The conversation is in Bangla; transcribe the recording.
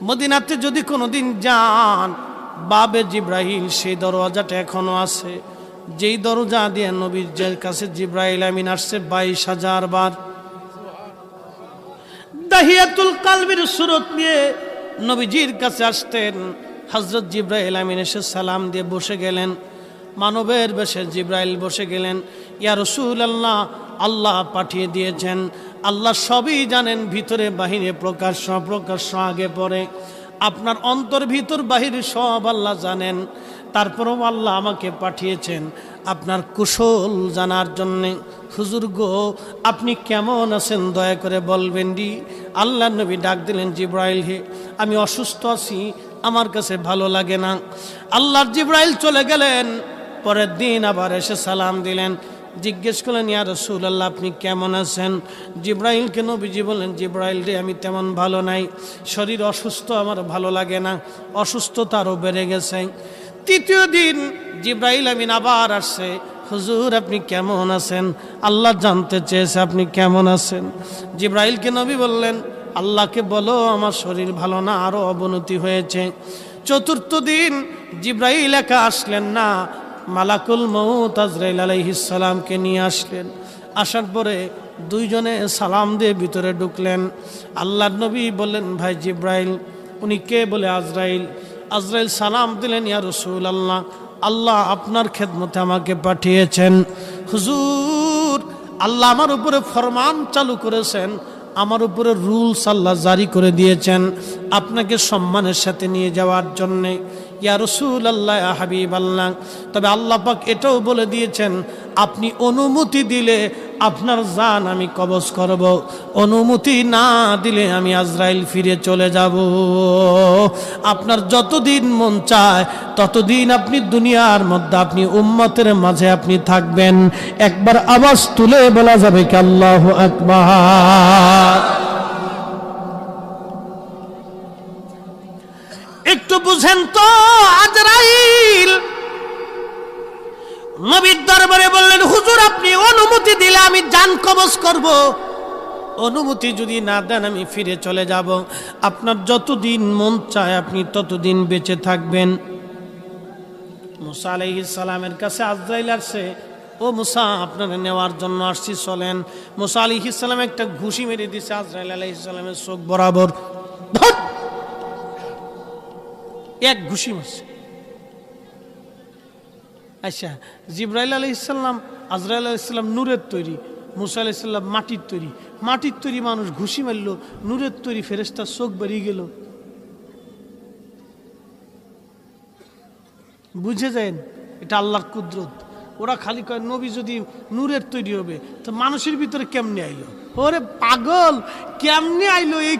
মদিনাতে যদি কোনোদিন যান, বাবে জিব্রাইল সেই দরওয়াজাটা এখনো আছে, যেই দরজা দিয়ে নবীর কাছে জিব্রাইল আমিন আসছে 22,000 বার। দাহিয়াতুল কালবির সুরত নিয়ে নবীজির কাছে আসতেন। হযরত জিব্রাইল আমিন এসে সালাম দিয়ে বসে গেলেন, মানবের বেশে জিব্রাইল বসে গেলেন। ইয়া রাসূলুল্লাহ, আল্লাহ পাঠিয়ে দিয়েছেন, আল্লাহ সবই জানেন, ভিতরে বাহিরে প্রকাশ্য অপ্রকাশ্য আগে পরে, আপনার অন্তর ভিতর বাহির সব আল্লাহ জানেন। তারপরেও আল্লাহ আমাকে পাঠিয়েছেন আপনার কুশল জানার জন্যে। হুজুর গো, আপনি কেমন আছেন দয়া করে বলবেন দি। আল্লাহ নবী ডাক দিলেন, জিব্রাইল হে, আমি অসুস্থ আছি, আমার কাছে ভালো লাগে না। আল্লাহর জিব্রাইল চলে গেলেন। পরের দিন আবার এসে সালাম দিলেন, জিজ্ঞেস করলেন, ইয়া রাসূলুল্লাহ আপনি কেমন আছেন? জিব্রাইলকে নবীজি বললেন, জিব্রাইল রে, আমি তেমন ভালো নাই, শরীর অসুস্থ, আমার ভালো লাগে না, অসুস্থতা আরও বেড়ে গেছে। তৃতীয় দিন জিব্রাইল আমিন আবার আসছে, হুজুর আপনি কেমন আছেন? আল্লাহ জানতে চেয়েছে আপনি কেমন আছেন। জিব্রাইলকে নবী বললেন, আল্লাহকে বলো আমার শরীর ভালো না, আরও অবনতি হয়েছে। চতুর্থ দিন জিব্রাইল একা আসলেন না, মালাকুল মউত আজরাইল আলাইহিস সালামকে নিয়ে আসলেন। আসার পরে দুইজনে সালাম দিয়ে ভিতরে ঢুকলেন। আল্লাহর নবী বললেন, ভাই জিব্রাইল। উনি কে? বলে আজরাইল। আজরাইল সালাম দিলেন, ইয়া রাসূলুল্লাহ, আল্লাহ আপনার খেদমতে আমাকে পাঠিয়েছেন। হুজুর, আল্লাহ আমার উপরে ফরমান চালু করেছেন, আমার উপরে রুলস আল্লাহ জারি করে দিয়েছেন আপনাকে সম্মানের সাথে নিয়ে যাওয়ার জন্যে। ইয়া রাসূলুল্লাহ, ইয়া হাবিবাল্লাহ, তবে আল্লাহ পাক এটাও বলে দিয়েছেন আপনি অনুমতি দিলে আপনার জান আমি কবজ করব, অনুমতি না দিলে আমি আজরাইল ফিরে চলে যাব। আপনার যতদিন মন চায় ততদিন আপনি দুনিয়ার মধ্যে আপনি উম্মতের মাঝে আপনি থাকবেন। একবার আওয়াজ তুলে বলা যাবে কি আল্লাহু আকবার? একটু বুঝেন তো, আজরাইল নবীর দরবারে বললেন, হুজুর আপনি অনুমতি দিলে আমি জান কবজ করব, অনুমতি যদি না দেন আমি ফিরে চলে যাব। আপনার যতদিন মন চায় আপনি ততদিন বেঁচে থাকবেন। মুসা আলাইহিস সালামের কাছে আজরাইল আসছে, ও মুসা আপনারা নেওয়ার জন্য আসছি, চলেন। মুসা আলাইহিস সালাম একটা ঘুষি মেরে দিয়েছে আজরাইল আলাইহিস সালামের চোখ বরাবর, এক ঘুষি মারছে। আচ্ছা, জিব্রাইল আলাইহিস সালাম, আজরাইল আলাইহিস সালাম নূরের তৈরি, মুসা আলাইহিস সালাম মাটির তৈরি। মাটির তৈরি মানুষ ঘুষি মারল, নূরের তৈরি ফেরেশতার চোখ বেরিয়ে গেল। বুঝে যান এটা আল্লাহর কুদরত। ওরা খালি কয় নবী যদি নূরের তৈরি হবে তো মানুষের ভিতরে কেমনে আইলো? ওরে পাগল, কেমনে আইলো? এই